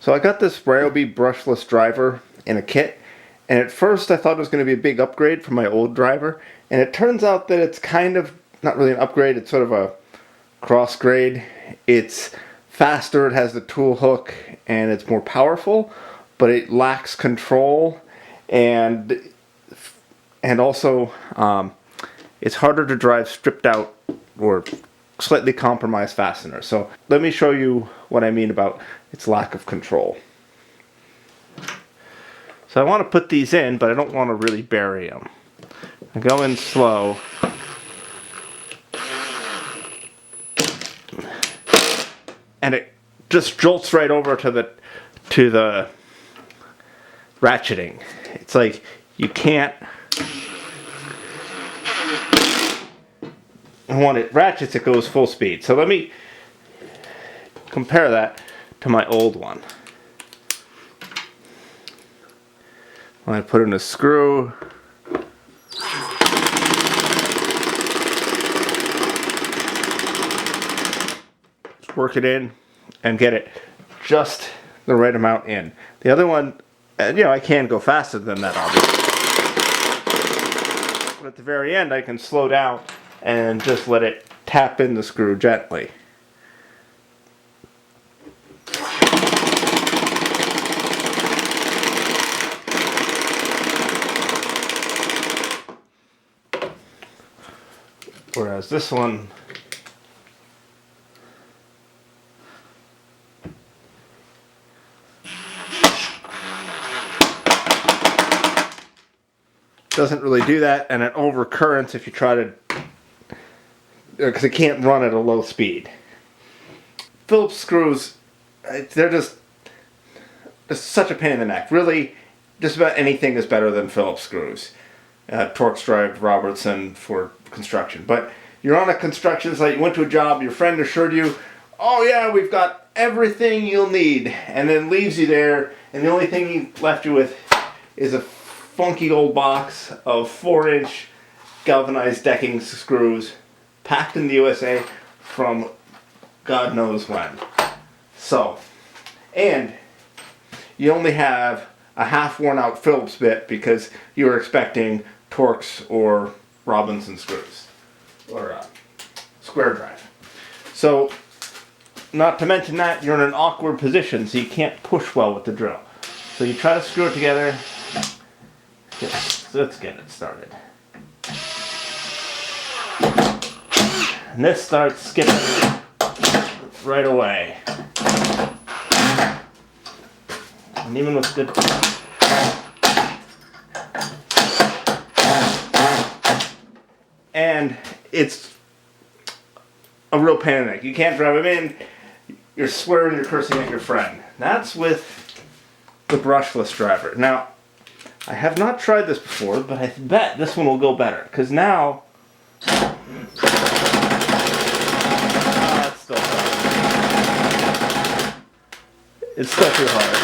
So I got this Ryobi Brushless driver in a kit, and at first I thought it was going to be a big upgrade from my old driver, and it turns out that it's kind of not really an upgrade, it's sort of a cross grade. It's faster, it has the tool hook, and it's more powerful, but it lacks control, and also it's harder to drive stripped out or slightly compromised fasteners. So let me show you what I mean about its lack of control. So I want to put these in, but I don't want to really bury them. I go in slow. And it just jolts right over to the ratcheting. It's like you can't. And when it ratchets, it goes full speed. So let me compare that to my old one. When I put in a screw, just work it in and get it just the right amount in. The other one, I can go faster than that, obviously. But at the very end, I can slow down and just let it tap in the screw gently. Whereas this one doesn't really do that, and it overcurrents if you try to, because it can't run at a low speed. Phillips screws, they're just such a pain in the neck. Really, just about anything is better than Phillips screws. Torx drive Robertson for construction. But you're on a construction site, you went to a job, your friend assured you, oh yeah, we've got everything you'll need, and then leaves you there, and the only thing he left you with is a funky old box of 4-inch galvanized decking screws packed in the USA from God knows when. So, and you only have a half worn out Phillips bit because you were expecting Torx or Robinson screws or square drive. So, not to mention that you're in an awkward position, so you can't push well with the drill. So you try to screw it together. Let's get it started. And this starts skipping right away. And even with good. And it's a real pain in the neck. You can't drive them in. You're swearing you're cursing at your friend. That's with the brushless driver. Now, I have not tried this before, but I bet this one will go better. Because now, it's still hard. It's still too hard.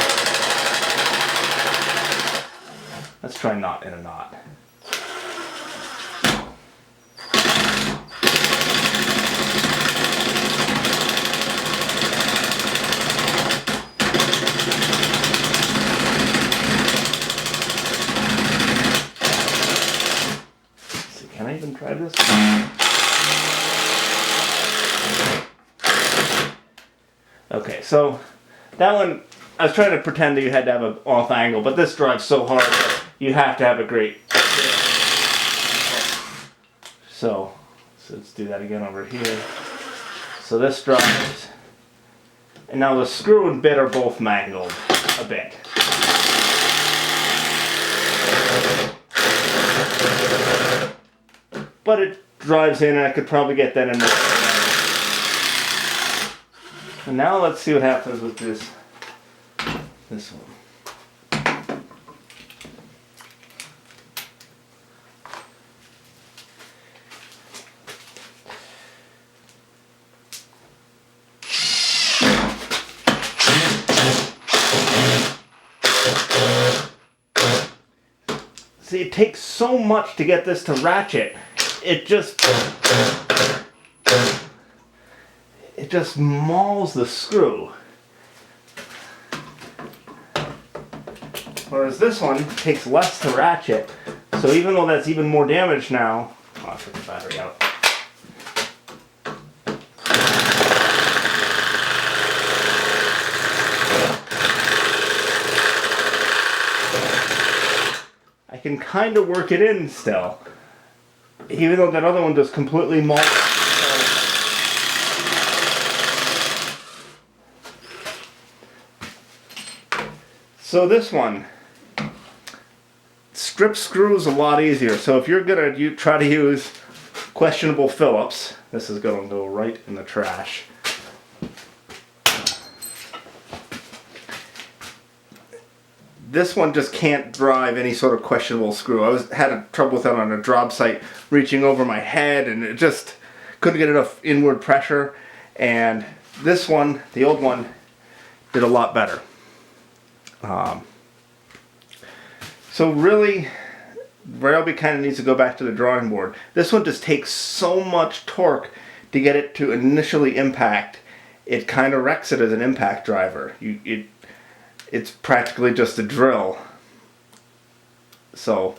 Let's try knot in a knot. Can I even try this? Okay, so that one, I was trying to pretend that you had to have an off angle, but this drives so hard that you have to have a great. So let's do that again over here. So this drives, and now the screw and bit are both mangled a bit. But it drives in, and I could probably get that in there. And now let's see what happens with this one. See, it takes so much to get this to ratchet. It just mauls the screw. Whereas this one takes less to ratchet. So even though that's even more damage now, I took the battery out. I can kind of work it in still, even though that other one just completely malts. So this one strips screws a lot easier. So if you're gonna try to use questionable Phillips, this is gonna go right in the trash. This one just can't drive any sort of questionable screw. I had trouble with that on a job site, reaching over my head, and it just couldn't get enough inward pressure. And this one, the old one, did a lot better. So really, Ryobi kind of needs to go back to the drawing board. This one just takes so much torque to get it to initially impact. It kind of wrecks it as an impact driver. It's practically just a drill. So,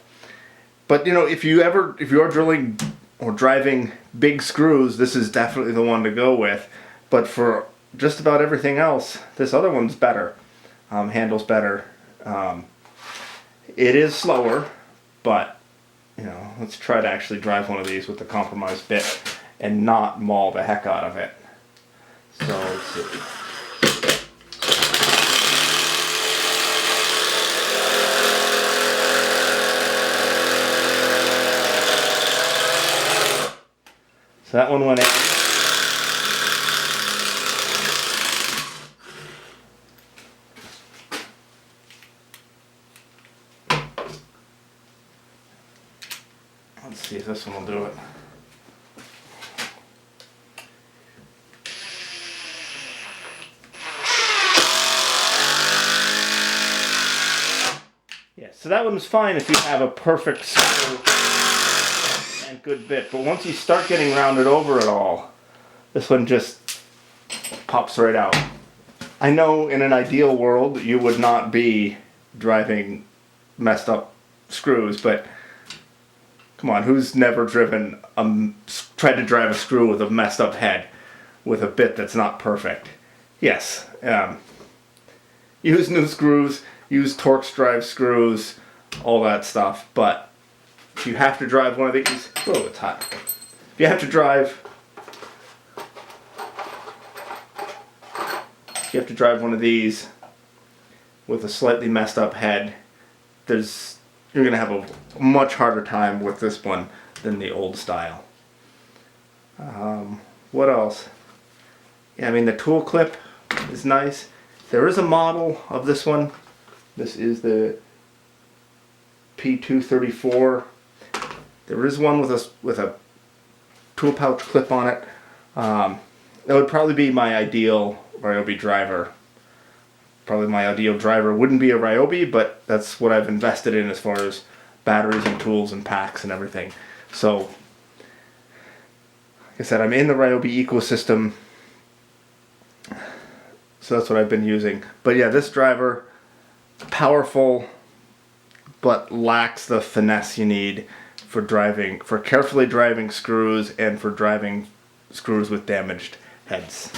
but you know, if you're drilling or driving big screws, this is definitely the one to go with. But for just about everything else, this other one's better. Handles better. It is slower, but you know, let's try to actually drive one of these with the compromised bit and not maul the heck out of it. So let's see. So that one went in. Let's see if this one will do it. Yeah, so that one's fine if you have a perfect screw and good bit, but once you start getting rounded over it all, this one just pops right out. I know in an ideal world you would not be driving messed up screws, but come on, who's never tried to drive a screw with a messed up head with a bit that's not perfect? Yes, use new screws, use Torx drive screws, all that stuff, but if you have to drive one of these, whoa, it's hot. If you have to drive one of these with a slightly messed up head, you're going to have a much harder time with this one than the old style. What else? Yeah, I mean, the tool clip is nice. There is a model of this one. This is the P239. There is one with a tool pouch clip on it. That would probably be my ideal Ryobi driver. Probably my ideal driver wouldn't be a Ryobi, but that's what I've invested in as far as batteries and tools and packs and everything. So, like I said, I'm in the Ryobi ecosystem, so that's what I've been using. But yeah, this driver, powerful, but lacks the finesse you need for carefully driving screws and for driving screws with damaged heads.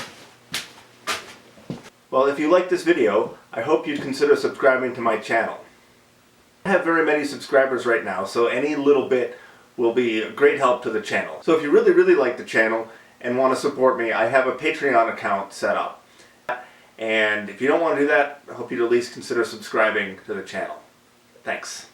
Well, if you like this video, I hope you'd consider subscribing to my channel. I don't have very many subscribers right now, so any little bit will be a great help to the channel. So if you really like the channel and want to support me, I have a Patreon account set up. And if you don't want to do that, I hope you'd at least consider subscribing to the channel. Thanks.